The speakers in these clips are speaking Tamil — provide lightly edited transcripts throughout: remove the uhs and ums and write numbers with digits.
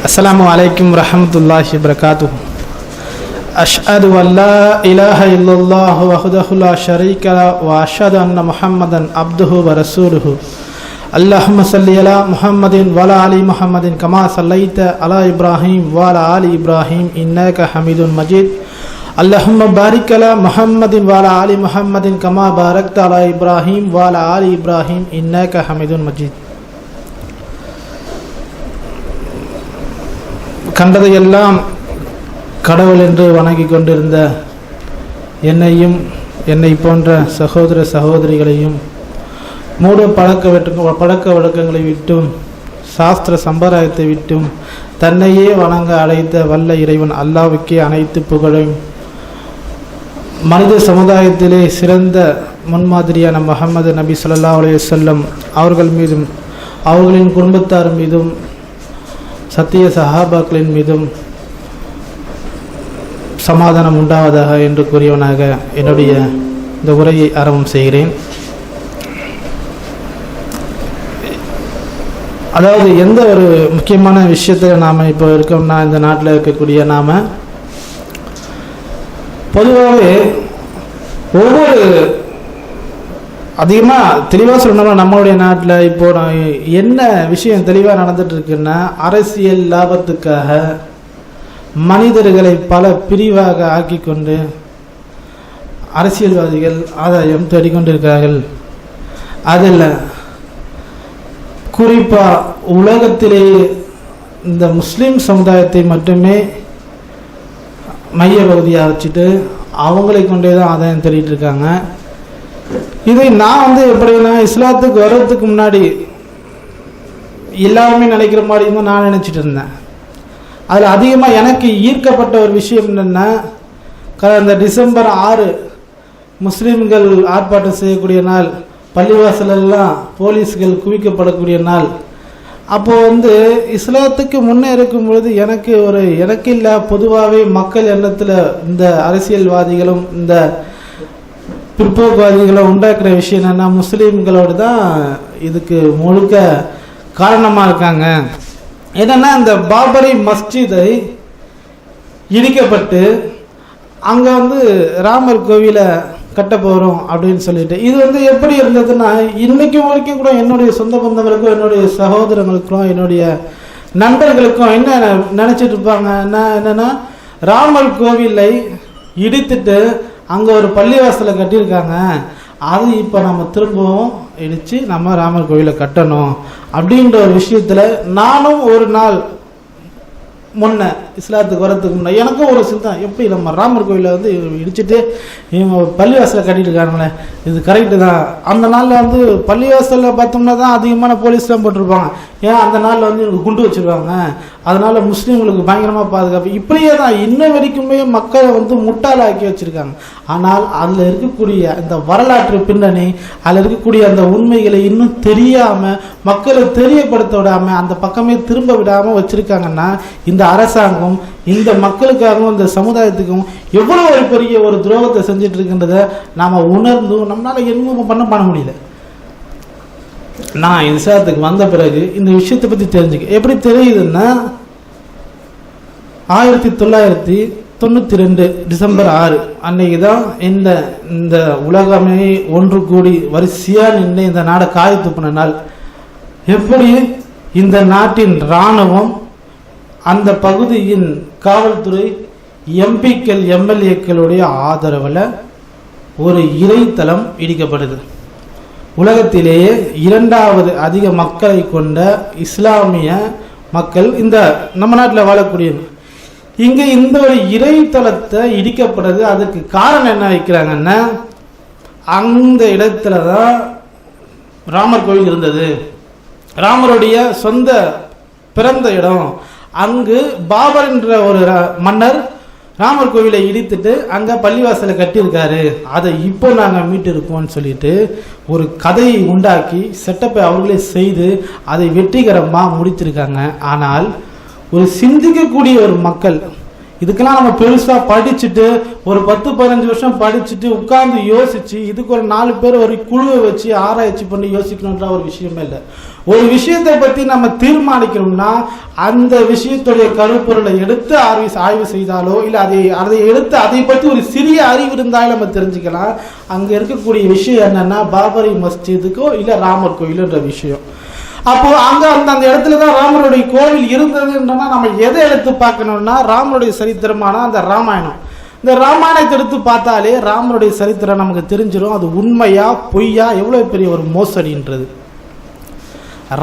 السلام عليكم ورحمة الله وبركاته. أشهد أن لا إله إلا الله وحده لا شريك له وأشهد أن محمدا عبده ورسوله. اللهم صل على محمد وعلى آل محمد كما صليت على إبراهيم وعلى آل إبراهيم إنك حميد مجيد. اللهم بارك على محمد وعلى آل محمد كما باركت على إبراهيم وعلى آل إبراهيم إنك حميد مجيد. கண்டதையெல்லாம் கடவுள் என்று வணங்கி கொண்டிருந்த என்னையும் என்னை போன்ற சகோதர சகோதரிகளையும் மூட பழக்க வழக்கங்களை விட்டும் சாஸ்திர சம்பிரதாயத்தை விட்டும் தன்னையே வணங்க அழைத்த வல்ல இறைவன் அல்லாஹ்வுக்கே அனைத்து புகழையும், மனித சமுதாயத்திலே சிறந்த முன்மாதிரியான முஹம்மது நபி ஸல்லல்லாஹு அலைஹி வஸல்லம் அவர்கள் மீதும் அவர்களின் குடும்பத்தார் மீதும் சத்திய சஹாபாக்களின் மீதும் சமாதானம் உண்டாவதாக என்று கூறியவனாக என்னுடைய இந்த உரையை ஆரம்பம் செய்கிறேன். அதாவது எந்த ஒரு முக்கியமான விஷயத்தில் நாம் இப்போ இருக்கோம்னா, இந்த நாட்டில் இருக்கக்கூடிய நாம் பொதுவாகவே ஒவ்வொரு அதிகமாக தெளிவாக சொல்லணும்னா நம்மளுடைய நாட்டில் இப்போ என்ன விஷயம் தெளிவாக நடந்துட்டு இருக்குன்னா, அரசியல் லாபத்துக்காக மனிதர்களை பல பிரிவாக ஆக்கி கொண்டு அரசியல்வாதிகள் ஆதாயம் தேடிக்கொண்டிருக்கிறார்கள். அதில் குறிப்பாக உலகத்திலேயே இந்த முஸ்லீம் சமுதாயத்தை மட்டுமே மைய பகுதியாக வச்சுட்டு அவங்களை கொண்டே தான் ஆதாயம் தேடிட்டு இருக்காங்க. இதை நான் எப்படின்னா, இஸ்லாத்துக்கு வர்றதுக்கு முன்னாடி எல்லாருமே நினைக்கிற மாதிரி தான் நான் நினச்சிட்டு இருந்தேன். அதில் அதிகமாக எனக்கு ஈர்க்கப்பட்ட ஒரு விஷயம் என்னென்னா, இந்த டிசம்பர் 6 முஸ்லீம்கள் ஆர்ப்பாட்டம் செய்யக்கூடிய நாள், பள்ளிவாசலெல்லாம் போலீஸ்கள் குவிக்கப்படக்கூடிய நாள். அப்போது இஸ்லாத்துக்கு முன்னே இருக்கும் பொழுது எனக்கு இல்லை, பொதுவாகவே மக்கள் எண்ணத்தில் இந்த அரசியல்வாதிகளும் இந்த பிற்போக்குவாதிகளை உண்டாக்குற விஷயம் என்னென்னா, முஸ்லீம்களோடு தான் இதுக்கு முழுக்க காரணமாக இருக்காங்க. என்னென்னா, இந்த பாபரி மஸ்ஜிதை இடிக்கப்பட்டு அங்கே ராமர் கோவிலை கட்ட போகிறோம் அப்படின்னு சொல்லிட்டு, இது எப்படி இருந்ததுன்னா, இன்னைக்கு வரைக்கும் கூட என்னுடைய சொந்த பந்தங்களுக்கும் என்னுடைய சகோதரங்களுக்கும் என்னுடைய நண்பர்களுக்கும் என்ன நினச்சிட்டு இருப்பாங்க என்னென்னா, ராமர் கோவிலை இடித்துட்டு அங்கே ஒரு பள்ளிவாசலை கட்டியிருக்காங்க, அது இப்போ நம்ம திரும்பவும் இடித்து நம்ம ராமர் கோவிலை கட்டணும் அப்படின்ற ஒரு விஷயத்தில் நானும் ஒரு நாள் முன்ன இஸ்லாத்துக்கு வரத்துக்கு முன்னே எனக்கும் ஒரு சிந்தனை, எப்படி நம்ம ராமர் கோவிலை இடிச்சுட்டு இவங்க பள்ளிவாசலை கட்டிட்டு இருக்காங்களே, இது கரெக்டு தான். அந்த நாளில் பள்ளிவாசலில் பார்த்தோம்னா தான் அதிகமான போலீஸ்லாம் போட்டிருப்பாங்க. ஏன் அந்த நாளில் குண்டு வச்சுருவாங்க, அதனால் முஸ்லீம்களுக்கு பயங்கரமாக பாதுகாப்பு. இப்படியே தான் இன்ன வரைக்குமே மக்களை முட்டாளாக்கி வச்சுருக்காங்க. ஆனால் அதில் இருக்கக்கூடிய இந்த வரலாற்று பின்னணி, அதில் இருக்கக்கூடிய அந்த உண்மைகளை இன்னும் தெரியாமல் மக்களை தெரியப்படுத்த விடாமல் அந்த பக்கமே திரும்ப விடாமல் வச்சுருக்காங்கன்னா, இந்த அரசாங்கம் இந்த மக்களுக்காகவும் இந்த சமுதாயத்துக்கும் எவ்வளோ ஒரு பெரிய ஒரு துரோகத்தை செஞ்சுட்டு இருக்கின்றதை நாம் உணர்ந்தும் நம்மளால் எதுவும் பண்ண முடியல. நான் இஸ்லாத்துக்கு வந்த பிறகு இந்த விஷயத்தை பற்றி தெரிஞ்சுக்க எப்படி தெரியுதுன்னா, 1992 டிசம்பர் 6 அன்னைக்கு தான் இந்த உலகமே ஒன்று கூடி வரிசையாக நின்று இந்த நாடை காய் துப்பின நாள். எப்படி இந்த நாட்டின் இராணுவம், அந்த பகுதியின் காவல்துறை, எம்பிக்கள் எம்எல்ஏக்களுடைய ஆதரவில் ஒரு இறைத்தலம் இடிக்கப்படுது. உலகத்திலேயே 2வது அதிக மக்களை கொண்ட இஸ்லாமிய மக்கள் இந்த நம்ம நாட்டில் வாழக்கூடிய இங்கே இந்த ஒரு இறைத்தலத்தை இடிக்கப்படுறது. அதுக்கு காரணம் என்ன வைக்கிறாங்கன்னா, அந்த இடத்துல தான் ராமர் கோவில் இருந்தது, ராமருடைய சொந்த பிறந்த இடம். அங்கு பாபர் என்ற ஒரு மன்னர் ராமர் கோவிலை இடித்துட்டு அங்கே பள்ளிவாசலை கட்டியிருக்காரு, அதை இப்போ நாங்கள் மீட்டிருக்கோம்னு சொல்லிட்டு ஒரு கதையை உண்டாக்கி செட்டப்பை அவர்களே செய்து அதை வெற்றிகரமாக முடித்திருக்காங்க. ஆனால் ஒரு சிந்திக்கக்கூடிய ஒரு மக்கள் இதுக்கெல்லாம் நம்ம பெருசா படிச்சுட்டு ஒரு 10-15 வருஷம் படிச்சுட்டு உட்கார்ந்து யோசிச்சு இதுக்கு ஒரு 4 பேர் ஒரு குழுவை வச்சு ஆராய்ச்சி பண்ணி யோசிக்கணுன்ற ஒரு விஷயமே இல்லை. ஒரு விஷயத்தை பத்தி நம்ம தீர்மானிக்கணும்னா அந்த விஷயத்துடைய கருப்பொருளை எடுத்து ஆய்வு செய்தாலோ இல்லை அதை எடுத்து அதை பற்றி ஒரு சிறிய அறிவு இருந்தாலும் நம்ம தெரிஞ்சுக்கலாம். அங்க இருக்கக்கூடிய விஷயம் என்னன்னா பாபரி மஸ்ஜிதுக்கோ இல்லை ராமர் கோயிலுன்ற விஷயம். அப்போ அங்க அந்த இடத்துலதான் ராமருடைய கோவில் இருந்ததுன்றனா நம்ம எதை எடுத்து பார்க்கணும்னா ராமருடைய சரித்திரமான அந்த ராமாயணம். இந்த ராமாயணத்தை எடுத்து பார்த்தாலே ராமருடைய சரித்திரம் நமக்கு தெரிஞ்சிடும். அது உண்மையா பொய்யா, எவ்வளவு பெரிய ஒரு மோசடின்றது.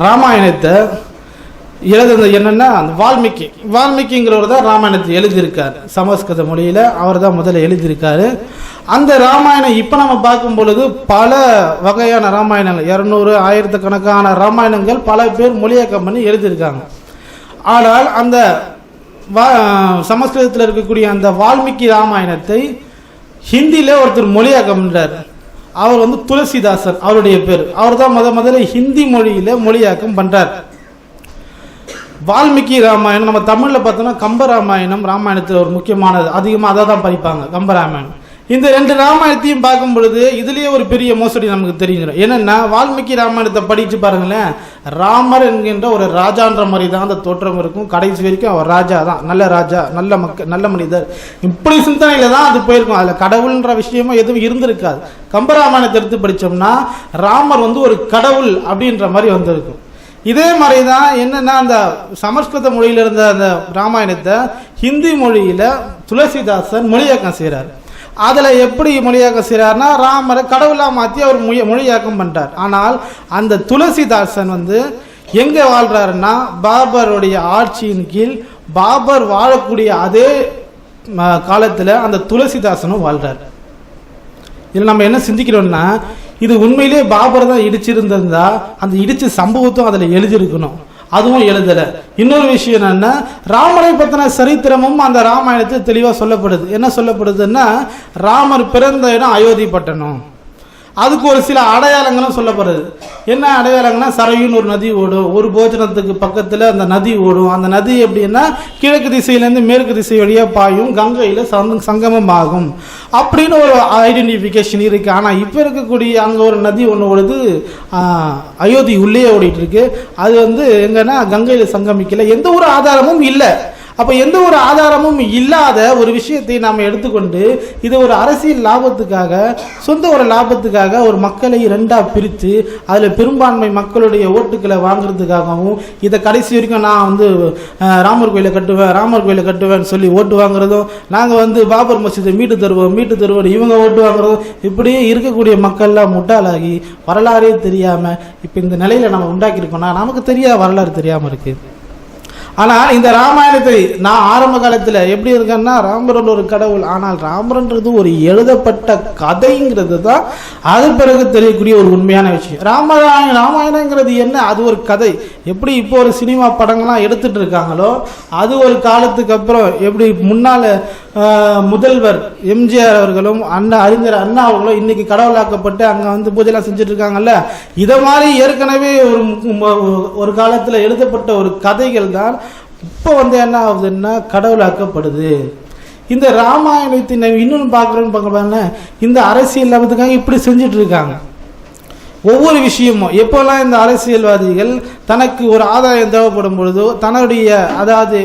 ராமாயணத்தை எழுதுறது என்னன்னா அந்த வால்மீகிங்கிறவர் தான் ராமாயணத்தை எழுதியிருக்காரு. சமஸ்கிருத மொழியில அவர் தான் முதல்ல எழுதியிருக்காரு. அந்த ராமாயணம் இப்ப நம்ம பார்க்கும் பொழுது பல வகையான ராமாயணங்கள் 200 ஆயிரத்துக்கணக்கான ராமாயணங்கள் பல பேர் மொழியாக்கம் பண்ணி எழுதியிருக்காங்க. ஆனால் அந்த சமஸ்கிருதத்தில் இருக்கக்கூடிய அந்த வால்மீகி ராமாயணத்தை ஹிந்தியில ஒருத்தர் மொழியாக்கம் பண்றார். அவர் துளசிதாசன் அவருடைய பேர். அவர் தான் முதல்ல ஹிந்தி மொழியில மொழியாக்கம் பண்றார். வால்மீகி ராமாயணம் நம்ம தமிழ்ல பார்த்தோம்னா கம்பராமாயணம் ராமாயணத்தில் ஒரு முக்கியமானது, அதிகமாக அதை தான் படிப்பாங்க கம்பராமாயணம். இந்த 2 ராமாயணத்தையும் பார்க்கும் பொழுது இதுலயே ஒரு பெரிய மோசடி நமக்கு தெரிஞ்சிடும். என்னன்னா வால்மீகி ராமாயணத்தை படிச்சு பாருங்களேன், ராமர் என்கின்ற ஒரு ராஜான்ற மாதிரி தான் அந்த தோற்றம் இருக்கும். கடைசி வரைக்கும் அவர் ராஜா தான், நல்ல ராஜா, நல்ல நல்ல மனிதர், இப்படி சிந்தனையில தான் அது போயிருக்கும். அதுல கடவுள்ன்ற விஷயமும் எதுவும் இருந்திருக்காது. கம்பராமாயணத்தை எடுத்து படிச்சோம்னா ராமர் ஒரு கடவுள் அப்படின்ற மாதிரி வந்திருக்கும். இதே மாதிரிதான் என்னன்னா அந்த சமஸ்கிருத மொழியில இருந்த அந்த ராமாயணத்தை ஹிந்தி மொழியில துளசிதாசன் மொழியாக்கம் செய்யறாரு. அதுல எப்படி மொழியாக்கம் செய்யறாருன்னா ராமரை கடவுளா மாத்தி அவர் மொழியாக்கம் பண்றார். ஆனால் அந்த துளசிதாசன் எங்க வாழ்றாருன்னா பாபருடைய ஆட்சியின் கீழ் பாபர் வாழக்கூடிய அதே காலத்துல அந்த துளசிதாசனும் வாழ்றார். இதுல நம்ம என்ன சிந்திக்கிறோம்னா இது உண்மையிலேயே பாபர் தான் இடிச்சிருந்திருந்தா அந்த இடிச்ச சம்பவத்தும் அதுல எழுதியிருக்கணும், அதுவும் எழுதல. இன்னொரு விஷயம் என்னன்னா ராமரை பத்தின சரித்திரமும் அந்த ராமாயணத்தில் தெளிவா சொல்லப்படுது. என்ன சொல்லப்படுதுன்னா ராமர் பிறந்த இடம் அயோத்தி பட்டணம். அதுக்கு ஒரு சில அடையாளங்களும் சொல்லப்படுது. என்ன அடையாளங்கன்னா சரையுன்னு ஒரு நதி ஓடும், ஒரு போஜனத்துக்கு பக்கத்துல அந்த நதி ஓடும். அந்த நதி எப்படின்னா கிழக்கு திசையிலேருந்து மேற்கு திசை வழியா பாயும், கங்கையில சங்கமம் ஆகும் அப்படின்னு ஒரு ஐடென்டிபிகேஷன் இருக்கு. ஆனா இப்ப இருக்கக்கூடிய அங்க ஒரு நதி ஒண்ணு ஓடுது, அயோத்தி உள்ளே ஓடிட்டு இருக்கு. அது எங்கன்னா கங்கையில சங்கமிக்கல, எந்த ஒரு ஆதாரமும் இல்லை. அப்ப எந்த ஒரு ஆதாரமும் இல்லாத ஒரு விஷயத்தை நாம எடுத்துக்கொண்டு இது ஒரு அரசியல் லாபத்துக்காக, சொந்த ஒரு லாபத்துக்காக ஒரு மக்களை 2ஆ பிரித்து அதுல பெரும்பான்மை மக்களுடைய ஓட்டுக்களை வாங்குறதுக்காகவும் இதை கடைசி வரைக்கும் நான் ராமர் கோயிலை கட்டுவேன்னு சொல்லி ஓட்டு வாங்குறதும், நாங்க பாபர் மசூதை மீட்டு தருவோம் இவங்க ஓட்டு வாங்குறதும், இப்படியே இருக்கக்கூடிய மக்கள்லாம் முட்டாளாகி வரலாறே தெரியாம இப்ப இந்த நிலையில நம்ம உண்டாக்கி இருக்கோம்னா நமக்கு தெரியாத வரலாறு தெரியாம இருக்கு. ஆனால் இந்த ராமாயணத்தை நான் ஆரம்ப காலத்தில் எப்படி இருக்கேன்னா ராமரன் ஒரு கடவுள், ஆனால் ராமரன்றது ஒரு எழுதப்பட்ட கதைங்கிறது தான் அது பிறகு தெரியக்கூடிய ஒரு உண்மையான விஷயம். ராமாயணங்கிறது என்ன, அது ஒரு கதை. எப்படி இப்போ ஒரு சினிமா படங்கள்லாம் எடுத்துட்டு இருக்காங்களோ அது ஒரு காலத்துக்கு அப்புறம் எப்படி முன்னால முதல்வர் எம்ஜிஆர் அவர்களும் அறிஞர் அண்ணா அவர்களும் இன்னைக்கு கடவுளாக்கப்பட்டு அங்க பூஜைலாம் செஞ்சுட்டு இருக்காங்கல்ல, இதை மாதிரி ஏற்கனவே ஒரு காலத்துல எழுதப்பட்ட ஒரு கதைகள் தான் இப்போ என்ன ஆகுதுன்னா கடவுளாக்கப்படுது. இந்த ராமாயணத்தை இன்னொன்று பார்க்குறோன்னு இந்த அரசியல் லாபத்துக்காக இப்படி செஞ்சுட்டு இருக்காங்க. ஒவ்வொரு விஷயமும் எப்போல்லாம் இந்த அரசியல்வாதிகள் தனக்கு ஒரு ஆதாயம் தேவைப்படும் பொழுதோ தன்னுடைய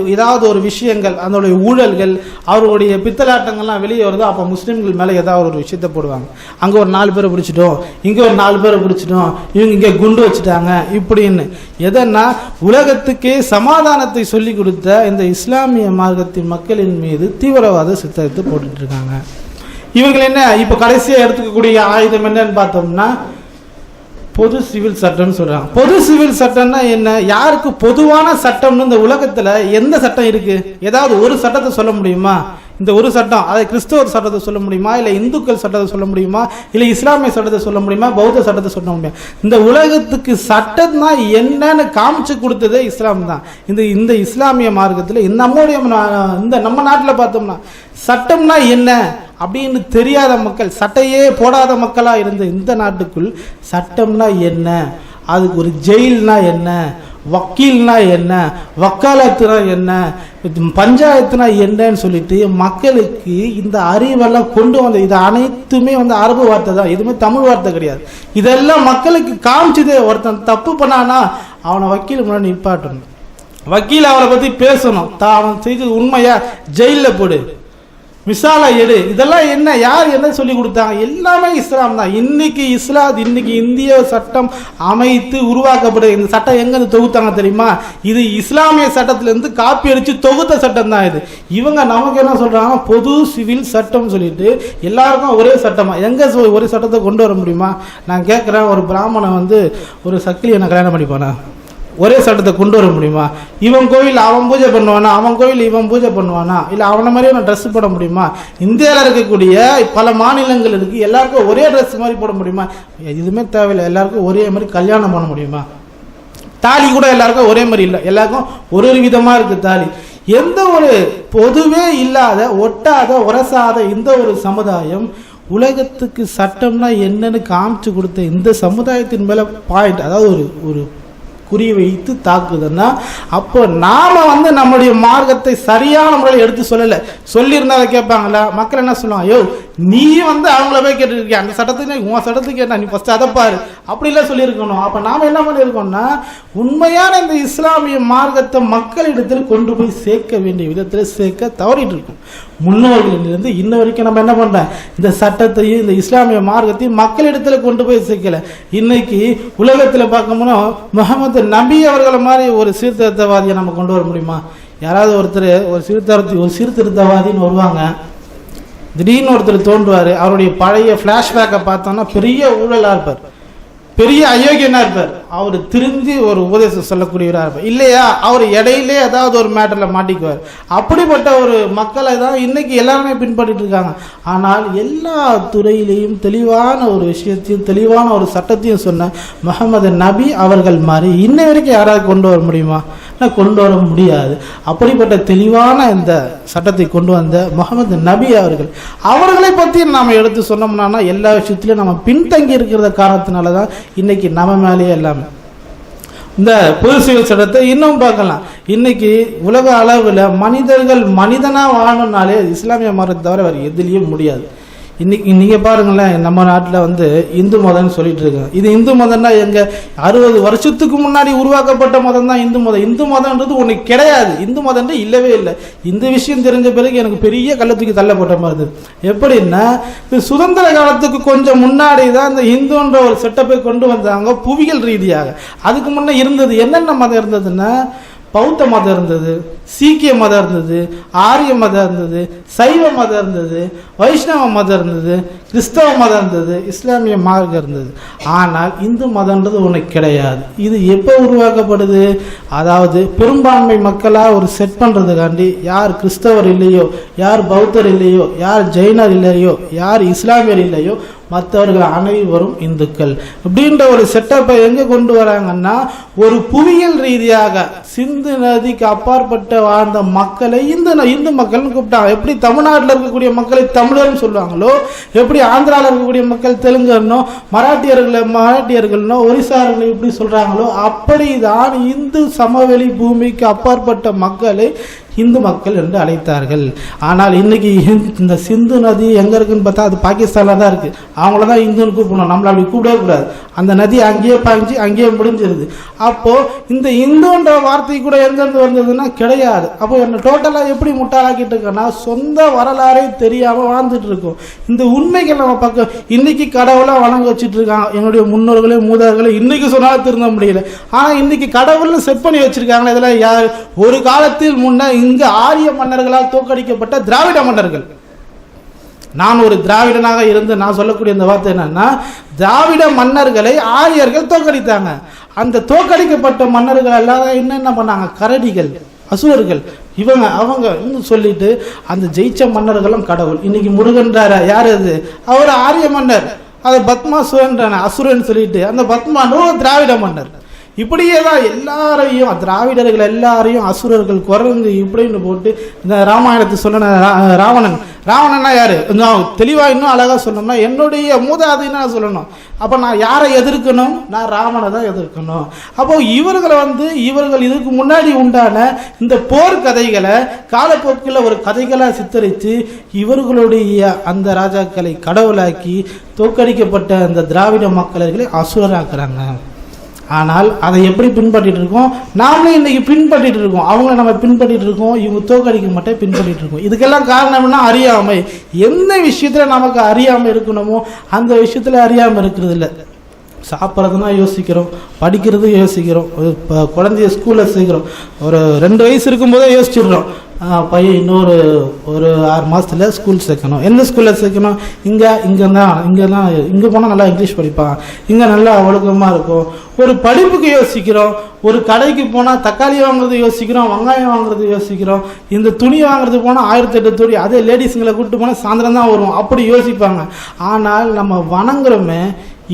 ஏதாவது ஒரு விஷயங்கள் அதனுடைய ஊழல்கள் அவர்களுடைய பித்தலாட்டங்கள்லாம் வெளியே வருதோ அப்போ முஸ்லீம்கள் மேலே ஏதாவது ஒரு விஷயத்தை போடுவாங்க. அங்கே ஒரு 4 பேரை பிடிச்சிட்டோம், இங்கே ஒரு 4 பேரை பிடிச்சிட்டோம், இவங்க இங்கே குண்டு வச்சுட்டாங்க இப்படின்னு. எதன்னா உலகத்துக்கே சமாதானத்தை சொல்லி கொடுத்த இந்த இஸ்லாமிய மார்க்கத்தின் மக்களின் மீது தீவிரவாத சித்தத்தை போட்டுட்டு இருக்காங்க. இவர்கள் என்ன இப்போ கடைசியாக எடுத்துக்கக்கூடிய ஆயுதம் என்னன்னு பார்த்தோம்னா பொது சிவில் சட்டம்னு சொல்றாங்க. பொது சிவில் சட்டம்னா என்ன, யாருக்கு பொதுவான சட்டம்னு இந்த உலகத்துல எந்த சட்டம் இருக்கு? ஏதாவது ஒரு சட்டத்தை சொல்ல முடியுமா? இந்த ஒரு சட்டம், அதை கிறிஸ்தவர் சட்டத்தை சொல்ல முடியுமா, இல்லை இந்துக்கள் சட்டத்தை சொல்ல முடியுமா, இல்லை இஸ்லாமிய சட்டத்தை சொல்ல முடியுமா, பௌத்த சட்டத்தை சொல்ல முடியுமா? இந்த உலகத்துக்கு சட்டம்னா என்னன்னு காமிச்சு கொடுத்ததே இஸ்லாம் தான். இந்த இஸ்லாமிய மார்க்கத்தில் நம்ம நாட்டில் பார்த்தோம்னா சட்டம்னா என்ன அப்படின்னு தெரியாத மக்கள், சட்டையே போடாத மக்களாக இருந்த இந்த நாட்டுக்குள் சட்டம்னா என்ன, அதுக்கு ஒரு ஜெயில்னா என்ன, வக்கீல்னா என்ன, வக்காலத்துனா என்ன, பஞ்சாயத்துனா என்னன்னு சொல்லிட்டு மக்களுக்கு இந்த அறிவெல்லாம் கொண்டு வந்த இது அனைத்துமே அரபு வார்த்தை தான், எதுவுமே தமிழ் வார்த்தை கிடையாது. இதெல்லாம் மக்களுக்கு காமிச்சதே. ஒருத்தன் தப்பு பண்ணானா அவனை வக்கீல் முன்னாடி நிப்பாட்டணும், வக்கீல் அவரை பத்தி பேசணும், அவன் செய்தது உண்மையா ஜெயிலில் போடு, மிசாலா எடு. இதெல்லாம் என்ன, யார் என்ன சொல்லி கொடுத்தாங்க? எல்லாமே இஸ்லாம் தான். இன்னைக்கு இன்னைக்கு இந்திய சட்டம் அமைத்து உருவாக்கப்படுது. இந்த சட்டம் எங்க தொகுத்தாங்க தெரியுமா? இது இஸ்லாமிய சட்டத்திலிருந்து காப்பி அடிச்சு தொகுத்த சட்டம் தான் இது. இவங்க நமக்கு என்ன சொல்றாங்க, பொது சிவில் சட்டம் சொல்லிட்டு எல்லாருக்கும் ஒரே சட்டமா? எங்க ஒரே சட்டத்தை கொண்டு வர முடியுமா? நான் கேட்கிறேன், ஒரு பிராமணன் ஒரு சக்கிலியனை கல்யாணம் பண்ணிப்பானா? ஒரே சட்டத்தை கொண்டு வர முடியுமா? இவன் கோவில் அவன் பூஜை பண்ணுவானா, அவன் கோவில் இவன் பூஜை பண்ணுவானா? இல்லை அவனை மாதிரியே நான் ட்ரெஸ் போட முடியுமா? இந்தியாவில் இருக்கக்கூடிய பல மாநிலங்கள் இருக்கு, எல்லாருக்கும் ஒரே ட்ரெஸ் மாதிரி போட முடியுமா? எதுவுமே தேவையில்லை. எல்லாருக்கும் ஒரே மாதிரி கல்யாணம் பண்ண முடியுமா? தாலி கூட எல்லாருக்கும் ஒரே மாதிரி இல்லை, எல்லாருக்கும் ஒரு விதமா இருக்கு தாலி. எந்த ஒரு பொதுவே இல்லாத ஒட்டாத உரசாத இந்த ஒரு சமுதாயம் உலகத்துக்கு சட்டம்னா என்னன்னு காமிச்சு கொடுத்த இந்த சமுதாயத்தின் மேல பாயிண்ட், அதாவது ஒரு குறி வைத்து தாக்குதுன்னா அப்போ நாம நம்முடைய மார்க்கத்தை சரியான முறையில் எடுத்து சொல்லலை. சொல்லியிருந்தா கேட்பாங்களா? மக்கள் என்ன சொல்லுவாங்க, ஐயோ நீ அவங்கள போய் கேட்டு இருக்கிய, அந்த சட்டத்துக்கு உன் சட்டத்துக்கு என்ன, நீ ஃபர்ஸ்ட் அதை பாரு, அப்படிலாம் சொல்லியிருக்கணும். அப்போ நாம என்ன பண்ணியிருக்கோம்னா உண்மையான இந்த இஸ்லாமிய மார்க்கத்தை மக்களிடத்தில் கொண்டு போய் சேர்க்க வேண்டிய விதத்தில் சேர்க்க தவறிட்டு இருக்கோம். முன்னோர்களிலிருந்து இன்ன வரைக்கும் நம்ம என்ன பண்றோம், இந்த சட்டத்தையும் இந்த இஸ்லாமிய மார்க்கத்தையும் மக்களிடத்தில் கொண்டு போய் சேர்க்கல. இன்னைக்கு உலகத்தில் பார்க்கணும்னா முகமது நபி அவர்களை மாதிரி ஒரு சீர்திருத்தவாதியை நம்ம கொண்டு வர முடியுமா? யாராவது ஒருத்தர் ஒரு சீர்திருத்தவாதின்னு வருவாங்க, திடீர்னு ஒருத்தர் தோன்றுவார், அவருடைய பழைய பிளாஷ்பேக்கை பார்த்தோம்னா பெரிய ஊழலா இருப்பார், பெரிய அயோக்கியனா இருப்பார். அவர் திருந்தி ஒரு உபதேசம் சொல்லக்கூடியவராக இருப்பார். இல்லையா அவர் இடையிலே ஏதாவது ஒரு மேட்டர்ல மாட்டிக்குவார். அப்படிப்பட்ட ஒரு மக்களை தான் இன்னைக்கு எல்லாருமே பின்பற்றிட்டு இருக்காங்க. ஆனால் எல்லா துறையிலையும் தெளிவான ஒரு விஷயத்தையும் தெளிவான ஒரு சட்டத்தையும் சொன்ன முகமது நபி அவர்கள் மாதிரி இன்ன வரைக்கும் யாராவது கொண்டு வர முடியுமா? கொண்டு வர முடியாது. அப்படிப்பட்ட தெளிவான இந்த சட்டத்தை கொண்டு வந்த முகமது நபி அவர்களை பற்றி நாம எடுத்து சொன்னோம்னா எல்லா விஷயத்திலும் நம்ம பின்தங்கி இருக்கிற காரணத்தினாலதான் இன்னைக்கு நம்ம மேலேயே எல்லாமே. இந்த பொது சிவில் சட்டத்தை இன்னும் பார்க்கலாம். இன்னைக்கு உலக அளவில் மனிதர்கள் மனிதனா வாழணும்னாலே இஸ்லாமிய மதத்தை தவிர வேறு எதுலேயும் முடியாது. இன்னைக்கு நீங்க பாருங்களேன், நம்ம நாட்டில் இந்து மதம்னு சொல்லிட்டு இருக்காங்க. இது இந்து மதம்னா எங்க 60 வருஷத்துக்கு முன்னாடி உருவாக்கப்பட்ட மதம் தான் இந்து மதம். இந்து மதம்ன்றது ஒன்று கிடையாது, இந்து மதம் இல்லவே இல்லை. இந்த விஷயம் தெரிஞ்ச பிறகு எனக்கு பெரிய கள்ளத்துக்கு தள்ளப்பட்ட மாதிரி. எப்படின்னா சுதந்திர காலத்துக்கு கொஞ்சம் முன்னாடி தான் இந்த இந்துன்ற ஒரு செட்டப்பை கொண்டு வந்தாங்க புவியியல் ரீதியாக. அதுக்கு முன்னே இருந்தது என்னென்ன மதம் இருந்ததுன்னா, பௌத்த மதம் இருந்தது, சீக்கிய மதம் இருந்தது, ஆரிய மதம் இருந்தது, சைவ மதம் இருந்தது, வைஷ்ணவ மதம் இருந்தது, கிறிஸ்தவ மதம் இருந்தது, இஸ்லாமிய மார்க்கம் இருந்தது. ஆனால் இந்து மதம்ன்றது ஒன்று கிடையாது. இது எப்போ உருவாக்கப்படுது? அதாவது பெரும்பான்மை மக்களாக ஒரு செட் பண்ணுறதுக்காண்டி யார் கிறிஸ்தவர் இல்லையோ, யார் பௌத்தர் இல்லையோ, யார் ஜெயினர் இல்லையோ, யார் இஸ்லாமியர் இல்லையோ மற்றவர்கள் அனைவரும் இந்துக்கள் அப்படின்ற ஒரு செட்டப்பை எங்க கொண்டு வராங்கன்னா, ஒரு புவியியல் ரீதியாக சிந்து நதிக்கு அப்பாற்பட்ட வாழ்ந்த மக்களை இந்து மக்கள்னு கூப்பிட்டாங்க. எப்படி தமிழ்நாட்டில் இருக்கக்கூடிய மக்களை தமிழர்னு சொல்லுவாங்களோ, எப்படி ஆந்திராவில் இருக்கக்கூடிய மக்கள் தெலுங்கர்னோ, மராட்டியர்கள்னோ, ஒரிசார்கள் எப்படி சொல்றாங்களோ, அப்படிதான் இந்து சமவெளி பூமிக்கு அப்பாற்பட்ட மக்களை இந்து மக்கள் என்று அழைத்தார்கள். ஆனால் இன்னைக்கு இந்த சிந்து நதி எங்க இருக்குன்னு பார்த்தா அது பாகிஸ்தான்ல தான் இருக்கு. அவங்களதான் இந்துன்னு கூப்பிடணும், நம்மள அப்படி கூப்பிடவே கூடாது. அந்த நதி அங்கேயே பாய்ஞ்சி அங்கேயே முடிஞ்சிருது. அப்போ இந்த இந்துன்ற வார்த்தை கூட எங்கிருந்து வந்ததுன்னா கிடையாது. அப்போ என்ன டோட்டலா எப்படி முட்டாளாக்கிட்டு இருக்கோம்னா, சொந்த வரலாறே தெரியாம வாழ்ந்துட்டு இருக்கோம். இந்த உண்மைகள் நம்ம பக்கம் இன்னைக்கு கடவுளா வணங்க வச்சுட்டு இருக்காங்க. என்னுடைய முன்னோர்களே மூதார்களே இன்னைக்கு சொன்னாலும் திருந்த முடியல. ஆனா இன்னைக்கு கடவுள்னு செட் பண்ணி வச்சிருக்காங்க. இதெல்லாம் யார்? ஒரு காலத்தில் முன்ன இங்கு ஆரிய மன்னர்களால் தோற்கடிக்கப்பட்ட திராவிட மன்னர்கள். நான் ஒரு திராவிடனாக இருந்து நான் சொல்லக்கூடிய இந்த வார்த்தை என்னன்னா, திராவிட மன்னர்களை ஆரியர்கள் தோற்கடித்தாங்க. அந்த தோற்கடிக்கப்பட்ட மன்னர்கள் எல்லாம் என்ன பண்ணாங்க? கரடிகள், அசுரர்கள், இவங்க அவங்க சொல்லிட்டு அந்த ஜெயிச்ச மன்னர்களும் கடவுள். இன்னைக்கு முருகன்றார யார்? அது அவர் ஆரிய மன்னர். அதை பத்மாசுரன் அசுரன் சொல்லிட்டு அந்த பத்மான் திராவிட மன்னர். இப்படியே தான் எல்லாரையும் திராவிடர்கள் எல்லாரையும் அசுரர்கள் குரங்கு இப்படின்னு போட்டு இந்த ராமாயணத்தை சொன்ன ராவணன்னா யாரு தெளிவாக இன்னும் அழகாக சொல்லணும்னா என்னுடைய மூதாதைன்னு நான் சொல்லணும். அப்போ நான் யாரை எதிர்க்கணும்? நான் ராவனை தான் எதிர்க்கணும். அப்போ இவர்கள் இதுக்கு முன்னாடி உண்டான இந்த போர் கதைகளை காலப்போக்கில் ஒரு கதைகளாக சித்தரித்து இவர்களுடைய அந்த ராஜாக்களை கடவுளாக்கி தோற்கடிக்கப்பட்ட அந்த திராவிட மக்களர்களை அசுரராக்குறாங்க. ஆனால் அதை எப்படி பின்பற்றிட்டு இருக்கோம்? நாமளே இன்னைக்கு பின்பற்றிட்டு இருக்கோம். அவங்கள நம்ம பின்பற்றிட்டு இருக்கோம், இவங்க தோற்கடிக்க மட்டும் பின்பற்றிட்டு இருக்கோம். இதுக்கெல்லாம் காரணம்னா அறியாமை. எந்த விஷயத்துல நமக்கு அறியாமல் இருக்கணுமோ அந்த விஷயத்துல அறியாமல் இருக்கிறது இல்லை. சாப்பிட்றதுனா யோசிக்கிறோம், படிக்கிறது யோசிக்கிறோம், குழந்தைய ஸ்கூலில் சேர்க்கிறோம். ஒரு 2 வயசு இருக்கும்போதே யோசிச்சிடுறோம், பையன் இன்னொரு 6 மாதத்தில் ஸ்கூல் சேர்க்கணும். எந்த ஸ்கூலில் சேர்க்கணும்? இங்கே போனால் நல்லா இங்கிலீஷ் படிப்பான், இங்கே நல்லா ஒழுக்கமாக இருக்கும். ஒரு படிப்புக்கு யோசிக்கிறோம், ஒரு கடைக்கு போனால் தக்காளி வாங்குறது யோசிக்கிறோம், வெங்காயம் வாங்குறது யோசிக்கிறோம், இந்த துணி வாங்குறது போனால் 1008 துணி, அதே லேடிஸுங்களை கூப்பிட்டு போனால் சாயந்தரம் தான் வரும், அப்படி யோசிப்பாங்க. ஆனால் நம்ம வணங்குறோமே,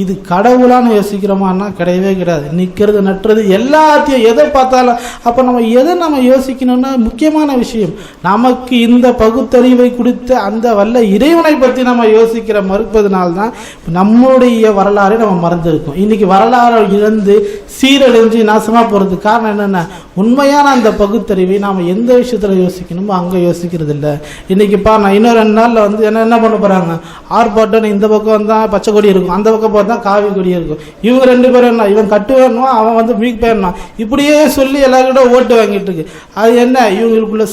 இது கடவுளான்னு யோசிக்கிறோமான்னா கிடையவே கிடையாது. நிற்கிறது நட்டுறது எல்லாத்தையும் எதை பார்த்தாலும். அப்போ நம்ம யோசிக்கணும்னா முக்கியமான விஷயம், நமக்கு இந்த பகுத்தறிவை கொடுத்த அந்த வல்ல இறைவனை பற்றி நம்ம யோசிக்கிற மறுப்பதனால்தான் நம்முடைய வரலாறை நம்ம மறந்துருக்கோம். இன்னைக்கு வரலாறு இழந்து சீரழிஞ்சு நாசமாக போகிறதுக்கு காரணம் என்னென்ன? உண்மையான அந்த பகுத்தறிவை நாம் எந்த விஷயத்தில் யோசிக்கணுமோ அங்கே யோசிக்கிறது இல்லை. இன்னைக்குப்பா நான் இன்னும் 2 நாளில் என்ன பண்ண போகிறாங்க? ஆர்ப்பாட்டம். இந்த பக்கம் தான் பச்சை கொடி இருக்கும், அந்த பக்கம் தான் காவி கொடியே இருக்கும். இவங்க 2 பேரும் என்ன, இவன் கட்டுவேணும், அவன் மீக் பேரணும், இப்படியே சொல்லி எல்லாருக்கிட்ட ஓட்டு வாங்கிட்டு இருக்கு. அது என்ன? இவங்களுக்குள்ள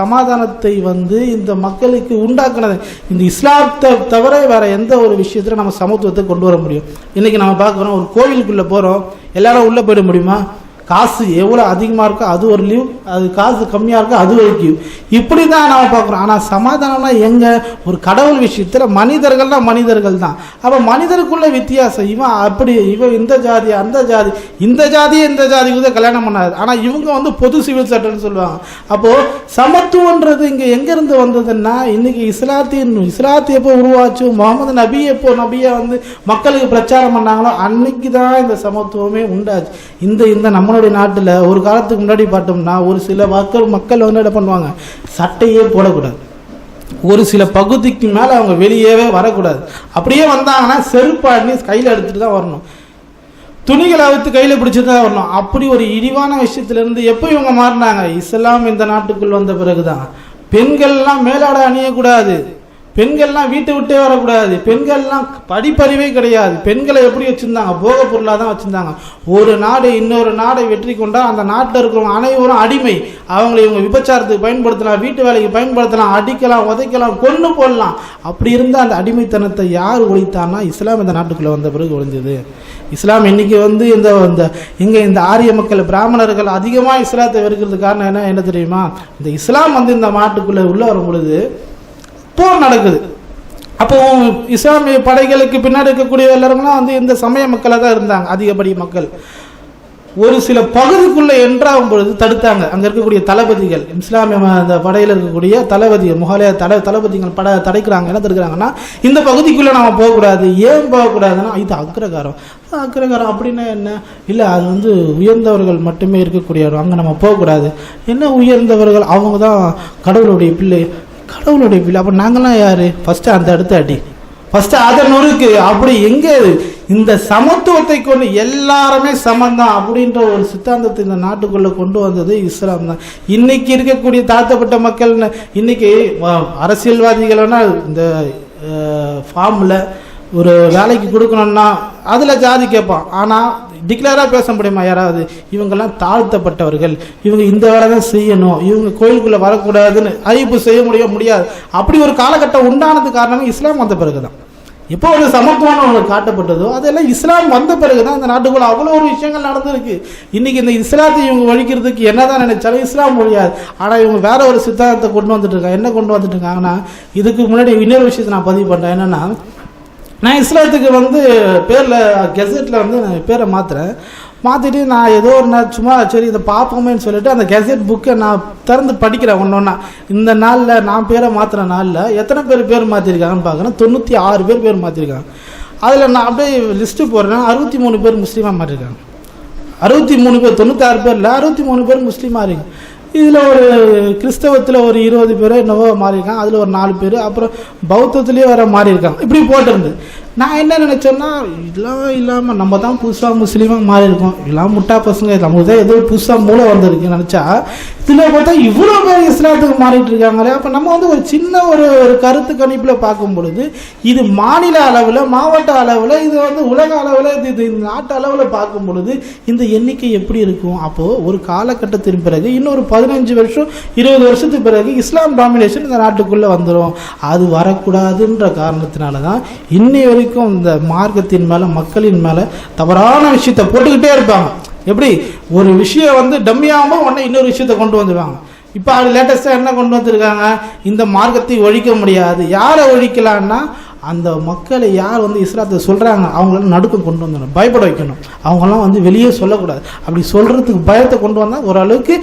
சமாதானத்தை இந்த மக்களுக்கு உண்டாக்குனது இந்த இஸ்லாத்தை தவிர வேற எந்த ஒரு விஷயத்துல நம்ம சமத்துவத்தை கொண்டு வர முடியும்? இன்னைக்கு நம்ம பார்க்குறோம், ஒரு கோவிலுக்குள்ள போறோம், எல்லாரும் உள்ள போயிட முடியுமா? காசு எவ்வளோ அதிகமாக இருக்கோ அது ஒரு லீவ், அது காசு கம்மியாக இருக்கோ அது ஒரு லீவ், இப்படி தான் நாம் பார்க்குறோம். ஆனால் சமாதானம்னா எங்கே? ஒரு கடவுள் விஷயத்தில் மனிதர்கள்னா மனிதர்கள் தான். அப்போ மனிதருக்குள்ள வித்தியாசம், இவன் இந்த ஜாதி அந்த ஜாதி, இந்த ஜாதியை இந்த ஜாதிக்கு தான் கல்யாணம் பண்ணாது. ஆனால் இவங்க பொது சிவில் சட்டம்னு சொல்லுவாங்க. அப்போது சமத்துவன்றது இங்கே எங்கேருந்து வந்ததுன்னா, இன்னைக்கு இஸ்லாத்தை எப்போ உருவாச்சு, முகமது நபியை மக்களுக்கு பிரச்சாரம் பண்ணாங்களோ அன்னைக்கு தான் இந்த சமத்துவமே உண்டாச்சு. இந்த நம்மளுடைய நாட்டில் ஒரு காலத்துக்கு முன்னாடி பார்த்தோம்னா ஒரு சில மக்கள் என்ன பண்ணுவாங்க, சட்டையே போடக்கூடாது, ஒரு சில பகுதிக்கு மேலே அவங்க வெளியவே வரக்கூடாது. அப்படியே வந்தாங்கன்னா செருப்பாடி கையில் எடுத்துட்டு தான் வரணும், துணிகளை அவுத்து கையில் பிடிச்சிட்டு தான் வரணும். அப்படி ஒரு இழிவான விஷயத்திலிருந்து எப்போ இவங்க மாறினாங்க? இஸ்லாம் இந்த நாட்டுக்குள் வந்த பிறகுதான். பெண்கள்லாம் மேலாடை அணியக்கூடாது, பெண்கள்லாம் வீட்டை விட்டே வரக்கூடாது, பெண்கள்லாம் படிப்பறிவே கிடையாது. பெண்களை எப்படி வச்சுருந்தாங்க? போக பொருளாக தான் வச்சுருந்தாங்க. ஒரு நாடு இன்னொரு நாடை வெற்றி கொண்டால் அந்த நாட்டில் இருக்கிறவங்க அனைவரும் அடிமை. அவங்களை இவங்க விபச்சாரத்துக்கு பயன்படுத்தலாம், வீட்டு வேலைக்கு பயன்படுத்தலாம், அடிக்கலாம், உதைக்கலாம், கொன்று போடலாம். அப்படி இருந்தால் அந்த அடிமைத்தனத்தை யார் ஒழித்தான்னா இஸ்லாம் இந்த நாட்டுக்குள்ளே வந்த பிறகு ஒழிஞ்சது. இஸ்லாம் இன்னைக்கு இந்த ஆரிய மக்கள் பிராமணர்கள் அதிகமாக இஸ்லாத்தை வெறுக்கிறதுக்கு காரணம் என்ன தெரியுமா? இந்த இஸ்லாம் இந்த நாட்டுக்குள்ளே உள்ள வரும் பொழுது போர் நடக்குது. அப்போ இஸ்லாமிய படைகளுக்கு பின்னாடி இருக்கக்கூடிய எல்லாரும்லாம் இந்த சமய மக்களாக தான் இருந்தாங்க. அதிகப்படி மக்கள் ஒரு சில பகுதிக்குள்ளே என்றாகும் பொழுது தடுத்தாங்க. அங்கே இருக்கக்கூடிய தளபதிகள், இஸ்லாமிய அந்த படையில் இருக்கக்கூடிய தளபதிகள், முகாலய தளபதிகள் தடைக்கிறாங்க. என்ன தடுக்கிறாங்கன்னா, இந்த பகுதிக்குள்ளே நம்ம போகக்கூடாது. ஏன் போகக்கூடாதுன்னா, இது அக்ரகாரம் அப்படின்னா என்ன? இல்லை, அது உயர்ந்தவர்கள் மட்டுமே இருக்கக்கூடிய இடம், அங்கே நம்ம போகக்கூடாது. என்ன உயர்ந்தவர்கள்? அவங்க தான் கடவுளுடைய பிள்ளை. அப்போ நாங்களாம் யாரு? ஃபர்ஸ்ட் அந்த அடுத்த அடி, ஃபர்ஸ்ட் அதை நொறுக்கு. அப்படி எங்கே இந்த சமத்துவத்தை கொண்டு எல்லாருமே சமந்தான் அப்படின்ற ஒரு சித்தாந்தத்தை இந்த நாட்டுக்குள்ள கொண்டு வந்தது இஸ்லாம் தான். இன்னைக்கு இருக்கக்கூடிய தாழ்த்தப்பட்ட மக்கள், இன்னைக்கு அரசியல்வாதிகள்னா இந்த ஃபார்மில் ஒரு வேலைக்கு கொடுக்கணும்னா அதில் ஜாதி கேட்பான். ஆனால் டிக்ளேராக பேச முடியுமா யாராவது? இவங்கெல்லாம் தாழ்த்தப்பட்டவர்கள், இவங்க இந்த வேலை தான் செய்யணும், இவங்க கோயிலுக்குள்ளே வரக்கூடாதுன்னு அறிவிப்பு செய்ய முடியாது. அப்படி ஒரு காலகட்டம் உண்டானது காரணமே இஸ்லாம் வந்த பிறகு தான். எப்போ ஒரு சமத்துவம் அவங்களுக்கு காட்டப்பட்டதோ அதெல்லாம் இஸ்லாம் வந்த பிறகுதான் இந்த நாட்டுக்குள்ள அவ்வளோ ஒரு விஷயங்கள் நடந்திருக்கு. இன்னைக்கு இந்த இஸ்லாத்தை இவங்க வழிக்கிறதுக்கு என்னதான் நினைச்சாலும் இஸ்லாம் முடியாது. ஆனால் இவங்க வேற ஒரு சித்தாந்தத்தை கொண்டு வந்துட்டு இருக்காங்க. என்ன கொண்டு வந்துட்டு இருக்காங்கன்னா, இதுக்கு முன்னாடி இன்னொரு விஷயத்தை நான் பதிவு பண்ணுறேன். என்னன்னா, நான் இஸ்லாத்துக்கு பேரில் கெசட்டில் பேரை மாற்றிட்டு நான் ஏதோ ஒரு நாள் சும்மா சரி இதை பார்ப்போமேன்னு சொல்லிட்டு அந்த கெசட் புக்கை நான் திறந்து படிக்கிறேன். ஒன்றா இந்த நாளில் நான் பேரை மாற்றின நாளில் எத்தனை பேர் மாற்றிருக்காங்கன்னு பார்க்குறேன். 96 பேர் மாற்றிருக்காங்க. அதில் நான் அப்படியே லிஸ்ட்டு போடுறேன். 63 பேர் முஸ்லீமாக மாற்றிருக்காங்க. 63 பேர், 96 பேர்ல 63 பேர் முஸ்லீமாக இருக்கு. இதில் ஒரு கிறிஸ்தவத்தில் ஒரு 20 பேர் என்னவோ மாறி இருக்காங்க, அதில் ஒரு 4 பேர், அப்புறம் பௌத்தத்துலேயே வர மாறி இருக்காங்க. இப்படி போட்டிருந்து நான் என்ன நினச்சேன்னா, இதெல்லாம் இல்லாமல் நம்ம தான் புதுசாக முஸ்லீமாக மாறி இருக்கோம், இதெல்லாம் முட்டா பசங்க, நமக்கு தான் ஏதோ புதுசாக மூளை வந்திருக்குன்னு நினச்சா, இதில் பார்த்தா இவ்வளோ பேர் இஸ்லாத்துக்கு மாறிட்டு இருக்காங்களே. அப்போ நம்ம வந்து ஒரு சின்ன ஒரு கருத்து கணிப்பில் பார்க்கும் பொழுது இது மாநில அளவில், மாவட்ட அளவில், இது வந்து உலக அளவில், இது நாட்டு அளவில் பார்க்கும் பொழுது இந்த எண்ணிக்கை எப்படி இருக்கும்? அப்போது ஒரு காலகட்டத்தின் பிறகு இன்னொரு 15 வருஷம் 20 வருஷத்துக்கு பிறகு இஸ்லாம் டாமினேஷன் இந்த நாட்டுக்குள்ளே வந்துடும். அது வரக்கூடாதுன்ற காரணத்தினால தான் இன்னை வரைக்கும் இந்த மார்க்கத்தின் மேலே, மக்களின் மேலே தவறான விஷயத்தை போட்டுக்கிட்டே இருப்பாங்க. எப்படி ஒரு விஷயம் வந்து டம்மியாகவும் உடனே இன்னொரு விஷயத்தை கொண்டு வந்துடுவாங்க. இப்போ அது லேட்டஸ்ட்டாக என்ன கொண்டு வந்திருக்காங்க, இந்த மார்க்கத்தை ஒழிக்க முடியாது. யாரை ஒழிக்கலான்னா அந்த மக்களை யார் வந்து இஸ்லாத்தை சொல்கிறாங்க அவங்கள நடுக்கம் கொண்டு வந்துடணும், பயப்பட வைக்கணும். அவங்களாம் வந்து வெளியே சொல்லக்கூடாது. அப்படி சொல்கிறதுக்கு பயத்தை கொண்டு வந்தால் ஓரளவுக்கு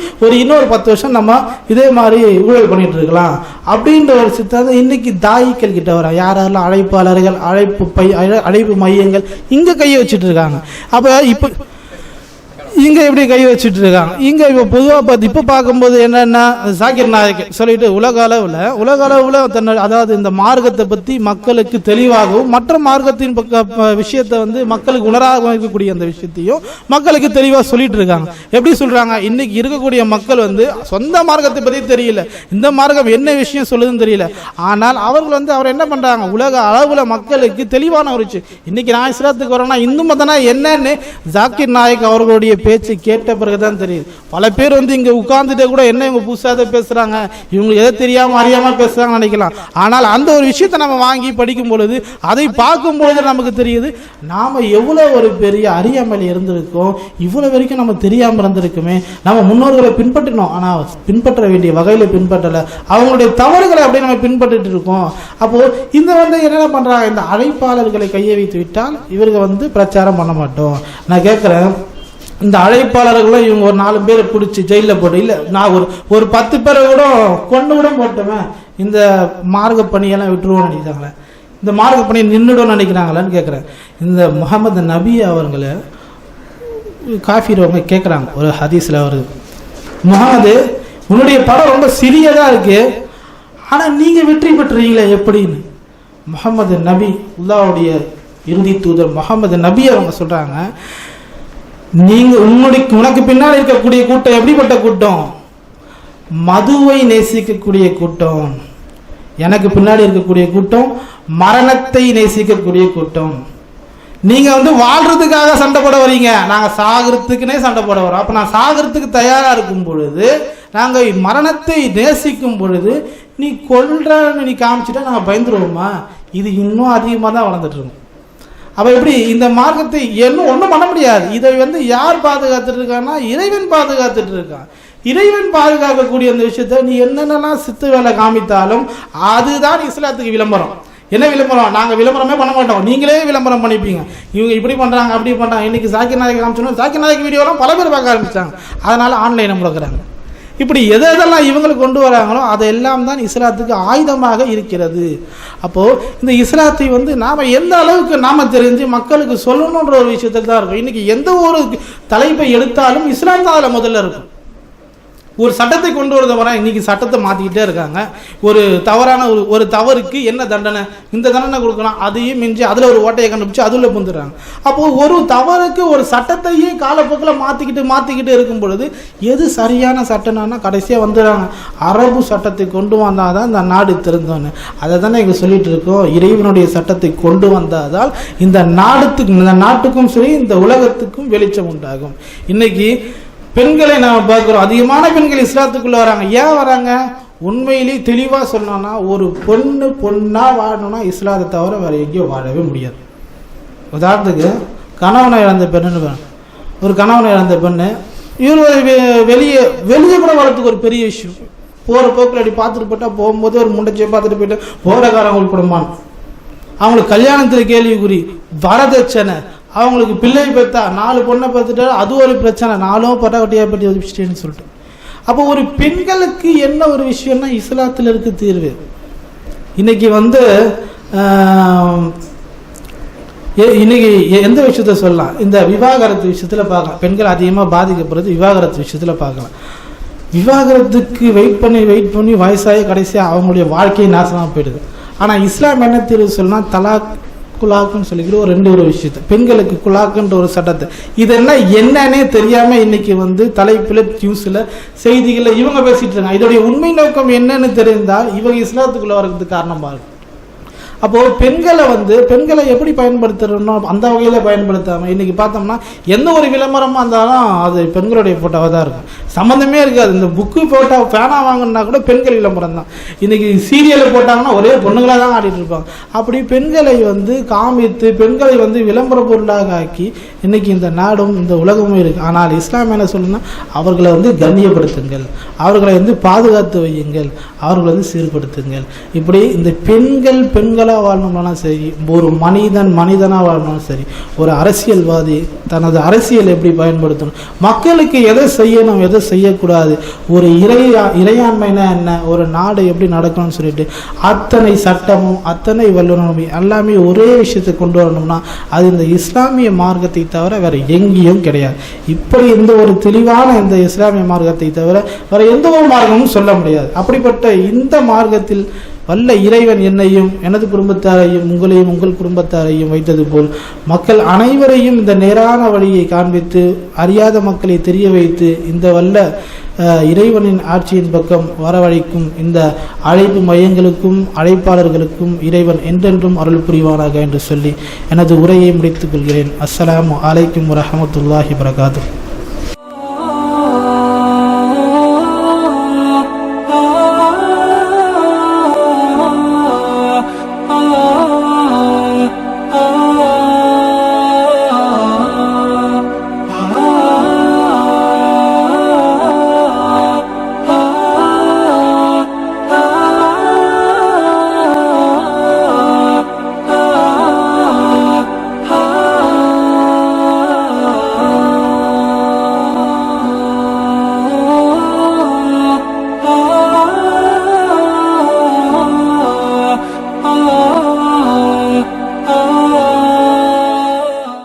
இன்னொரு 10 வருஷம் நம்ம இதே மாதிரி ஊழல் பண்ணிகிட்டு இருக்கலாம் அப்படின்ற ஒரு சித்தாந்தம் இன்றைக்கி தாயிக்கள் கிட்ட வர யாரெல்லாம் அழைப்பாளர்கள், அழைப்பு மையங்கள் இங்கே கையை வச்சுட்டு இருக்காங்க. அப்போ இப்போ இங்கே எப்படி கை வச்சுட்டு இருக்காங்க. இங்கே இப்போ பொதுவாக பார்த்து இப்போ பார்க்கும்போது என்னென்னா, ஜாகிர் நாயக் சொல்லிட்டு உலக அளவில் தன்னை, அதாவது இந்த மார்க்கத்தை பற்றி மக்களுக்கு தெளிவாகவும் மற்ற மார்க்கத்தின் விஷயத்தை வந்து மக்களுக்கு உணராக இருக்கக்கூடிய அந்த விஷயத்தையும் மக்களுக்கு தெளிவாக சொல்லிட்டு இருக்காங்க. எப்படி சொல்கிறாங்க, இன்னைக்கு இருக்கக்கூடிய மக்கள் வந்து சொந்த மார்க்கத்தை பற்றி தெரியல, இந்த மார்க்கம் என்ன விஷயம் சொல்லுதுன்னு தெரியல. ஆனால் அவர்கள் வந்து அவர் என்ன பண்ணுறாங்க, உலக அளவில் மக்களுக்கு தெளிவான ஒரு விஷயம். இன்னைக்கு நான் இஸ்லாத்துக்கு வரேன்னா இந்து மதனா என்னன்னு ஜாகிர் நாயக் அவர்களுடைய பேச்சு கேட்ட பிறகுதான் தெரியுது. பல பேர் வந்து இங்க உட்கார்ந்துட்டே கூட என்ன இவங்க புதுசாக பேசுறாங்க, இவங்க எதை தெரியாம அறியாம பேசுறாங்க நினைக்கலாம். ஆனால் அந்த ஒரு விஷயத்தை நம்ம வாங்கி படிக்கும் பொழுது, அதை பார்க்கும் பொழுது நமக்கு தெரியுது நாம எவ்வளவு ஒரு பெரிய அறியாமல் இருந்திருக்கோம், இவ்வளவு வரைக்கும் நம்ம தெரியாம இருந்திருக்குமே. நம்ம முன்னோர்களை பின்பற்றினோம், ஆனா பின்பற்ற வேண்டிய வகையில பின்பற்றல, அவங்களுடைய தவறுகளை அப்படியே நம்ம பின்பற்றிட்டு இருக்கோம். அப்போ இந்த வந்து என்ன பண்றாங்க, இந்த அழைப்பாளர்களை கையை வைத்து விட்டால் இவர்கள் வந்து பிரச்சாரம் பண்ண மாட்டோம். நான் கேட்கிறேன், இந்த அழைப்பாளர்களும் இவங்க ஒரு 4 பேரை பிடிச்சி ஜெயிலில் போட்டு, இல்லை நான் ஒரு 10 பேரை கூட கொண்டு விட போட்டோமே, இந்த மார்க்க பணியெல்லாம் விட்டுருவோம்னு நினைக்கிறாங்களே, இந்த மார்க்க பணியை நின்றுடும் நினைக்கிறாங்களான்னு கேட்குறேன். இந்த முகமது நபி அவர்களை காஃபிரவங்க கேட்குறாங்க, ஒரு ஹதீஸில் வருது, முகமது உன்னுடைய படம் ரொம்ப சிறியதாக இருக்கு, ஆனால் நீங்கள் வெற்றி பெற்றுறீங்களே எப்படின்னு. முகமது நபி, அல்லாஹ்வுடைய இறுதி தூதர் முகமது நபி அவங்க சொல்கிறாங்க, உனக்கு பின்னால் இருக்கக்கூடிய கூட்டம் எப்படிப்பட்ட கூட்டம், மதுவை நேசிக்கக்கூடிய கூட்டம். எனக்கு பின்னாடி இருக்கக்கூடிய கூட்டம் மரணத்தை நேசிக்கக்கூடிய கூட்டம். நீங்க வந்து வாழ்றதுக்காக சண்டை போட வரீங்க, நாங்க சாகிறதுக்குன்னே சண்டை போட வரோம். அப்ப நான் சாகிறதுக்கு தயாரா இருக்கும் பொழுது, நாங்க மரணத்தை நேசிக்கும் பொழுது நீ கொல்றன்னு நீ காமிச்சிட்டா நாங்க பயந்துருவோமா? இது இன்னும் அதிகமாக தான் வளர்ந்துட்டு இருக்கும். அப்போ எப்படி இந்த மார்க்கத்தை ஒன்றும் பண்ண முடியாது. இதை வந்து யார் பாதுகாத்துட்டு இருக்கான்னா இறைவன் பாதுகாத்துட்டு இருக்கான். இறைவன் பாதுகாக்கக்கூடிய அந்த விஷயத்த நீ என்னென்னலாம் சித்து வேலை காமித்தாலும் அதுதான் இஸ்லாத்துக்கு விளம்பரம். என்ன விளம்பரம்? நாங்கள் விளம்பரமே பண்ண மாட்டோம், நீங்களே விளம்பரம் பண்ணிப்பீங்க. இவங்க இப்படி பண்ணுறாங்க அப்படி பண்ணுறாங்க. இன்னைக்கு ஜாகிர் நாயக் காமிச்சோன்னா ஜாகிர் நாயக் வீடியோலாம் பல பேர் பார்க்க ஆரம்பிச்சாங்க, அதனால ஆன்லைனை முடக்கிறாங்க. இப்படி எதெல்லாம் இவங்களுக்கு கொண்டு வராங்களோ அதெல்லாம் தான் இஸ்லாத்துக்கு ஆயுதமாக இருக்கிறது. அப்போது இந்த இஸ்லாத்தை வந்து நாம் எந்த அளவுக்கு நாம் தெரிஞ்சு மக்களுக்கு சொல்லணுன்ற ஒரு விஷயத்தில் தான் இருக்கும். இன்றைக்கி எந்த ஒரு தலைப்பை எடுத்தாலும் இஸ்லாம் தான் அதில் முதல்ல இருக்கும். ஒரு சட்டத்தை கொண்டு வரத வர இன்னைக்கு சட்டத்தை மாற்றிக்கிட்டே இருக்காங்க. ஒரு தவறான ஒரு தவறுக்கு என்ன தண்டனை, இந்த தண்டனை கொடுக்கலாம், அதையும் மிஞ்சி அதில் ஒரு ஓட்டையை கண்டுபிடிச்சு அதில் புந்துடுறாங்க. அப்போது ஒரு தவறுக்கு ஒரு சட்டத்தையே காலப்போக்கில் மாற்றிக்கிட்டு இருக்கும் பொழுது எது சரியான சட்டம்னா கடைசியாக வந்துடுறாங்க, அரபு சட்டத்தை கொண்டு வந்தால் தான் இந்த நாடு திருந்தோன்னு. அதை தானே இங்கே சொல்லிட்டு இருக்கோம், இறைவனுடைய சட்டத்தை கொண்டு வந்தால் இந்த நாட்டுக்கும் சரி இந்த உலகத்துக்கும் வெளிச்சம் உண்டாகும். இன்னைக்கு பெண்களை நாம் பார்க்குறோம், அதிகமான பெண்கள் இஸ்லாத்துக்குள்ளே வராங்க. ஏன் வராங்க? உண்மையிலே தெளிவாக சொன்னோன்னா, ஒரு பொண்ணாக வாழணும்னா இஸ்லாத்தை தவிர வேறு எங்கேயும் வாழவே முடியாது. உதாரணத்துக்கு கணவனை இழந்த பெண்ணுன்னு, ஒரு கணவனை இழந்த பெண்ணு இவர் வெளியே கூட வரத்துக்கு ஒரு பெரிய விஷயம். போகிற போக்கில் அப்படி பார்த்துட்டு போட்டால், போகும்போது ஒரு முண்டச்சியை பார்த்துட்டு போயிட்டு போகிறக்காரங்களுக்கு குடும்பம், அவங்களுக்கு கல்யாணத்தில் கேள்விக்குறி, வரதட்சணை, அவங்களுக்கு பிள்ளை பெற்றா 4 பொண்ணை பெற்றுட்டா அது ஒரு பிரச்சனை, 4 பட்டாவட்டியாக பற்றி ஒதுப்பிச்சிட்டேன்னு சொல்லிட்டு. அப்போ ஒரு பெண்களுக்கு என்ன ஒரு விஷயம்னா இஸ்லாத்தில் இருக்கு தீர்வு. இன்னைக்கு வந்து இன்னைக்கு எந்த விஷயத்த சொல்லலாம், இந்த விவாகரத்து விஷயத்துல பார்க்கலாம். பெண்கள் அதிகமாக பாதிக்கப்படுறது விவாகரத்து விஷயத்துல பார்க்கலாம். விவாகரத்துக்கு வெயிட் பண்ணி வயசாகி கடைசியாக அவங்களுடைய வாழ்க்கையை நாசமாக போயிடுது. ஆனால் இஸ்லாம் என்ன தீர்வு சொல்லலாம், தலாக் குலாக்குன்னு சொல்லிக்கிற ஒரு விஷயத்த, பெண்களுக்கு குலாக்குன்ற ஒரு சட்டத்தை, இதெல்லாம் என்னன்னே தெரியாம இன்னைக்கு தலைப்பில் நியூஸ்ல செய்திகளை இவங்க பேசிட்டு இருக்காங்க. இதோடைய உண்மை நோக்கம் என்னன்னு தெரிந்தால் இவங்க இஸ்லாத்துக்குள்ள வர்றதுக்கு காரணமா இருக்கும். அப்போ பெண்களை எப்படி பயன்படுத்துறோம் அந்த வகையில பயன்படுத்தாம இன்னைக்கு பார்த்தோம்னா எந்த ஒரு விளம்பரமா இருந்தாலும் அது பெண்களுடைய போட்டோவா தான் இருக்கும், சம்மந்தமே இருக்காது. இந்த புக்கு போட்டா பேனா வாங்கினா கூட பெண்கள் விளம்பரம் தான். இன்னைக்கு சீரியலை போட்டாங்கன்னா ஒரே பொண்ணுங்களா தான் ஆடிட்டு இருப்பாங்க. அப்படி பெண்களை காமித்து பெண்களை விளம்பர பொருளாக ஆக்கி இன்னைக்கு இந்த நாடும் இந்த உலகமும் இருக்கு. ஆனால் இஸ்லாம் என்ன சொல்லுன்னா, அவர்களை கண்ணியப்படுத்துங்கள், அவர்களை பாதுகாத்து வையுங்கள், அவர்களை சீர்படுத்துங்கள். இப்படி இந்த பெண்களா வாழணும்னா சரி, ஒரு மனிதனா வாழணும் சரி, ஒரு அரசியல்வாதி தனது அரசியல் எப்படி பயன்படுத்தணும், மக்களுக்கு எதை செய்யணும் எதை செய்யக்கூடாது, ஒரு இறையாண்மைனா என்ன, ஒரு நாடு எப்படி நடக்கணும்னு சொல்லிட்டு அத்தனை சட்டமும் அத்தனை வல்லுநரும் எல்லாமே ஒரே விஷயத்தை கொண்டு வரணும்னா அது இந்த இஸ்லாமிய மார்க்கத்தை தவிர வேற எங்கேயும் கிடையாது. இப்படி இந்த ஒரு தெளிவான இந்த இஸ்லாமிய மார்க்கத்தை தவிர வேற எந்த ஒரு மார்க்கமும் சொல்ல முடியாது. அப்படிப்பட்ட இந்த மார்க்கத்தில் வல்ல இறைவன் என்னையும் எனது குடும்பத்தாரையும் உங்களையும் உங்கள் குடும்பத்தாரையும் வைத்தது போல் மக்கள் அனைவரையும் இந்த நேரான வழியை காண்பித்து அறியாத மக்களை தெரிய வைத்து இந்த வல்ல இறைவனின் ஆட்சியின் பக்கம் வரவழைக்கும் இந்த அழைப்பு மையங்களுக்கும் அழைப்பாளர்களுக்கும் இறைவன் என்றென்றும் அருள் புரிவானாக என்று சொல்லி எனது உரையை முடித்துக் கொள்கிறேன். அஸ்ஸலாமு அலைக்கும் வரஹ்மத்துல்லாஹி வபரகாத்துஹு.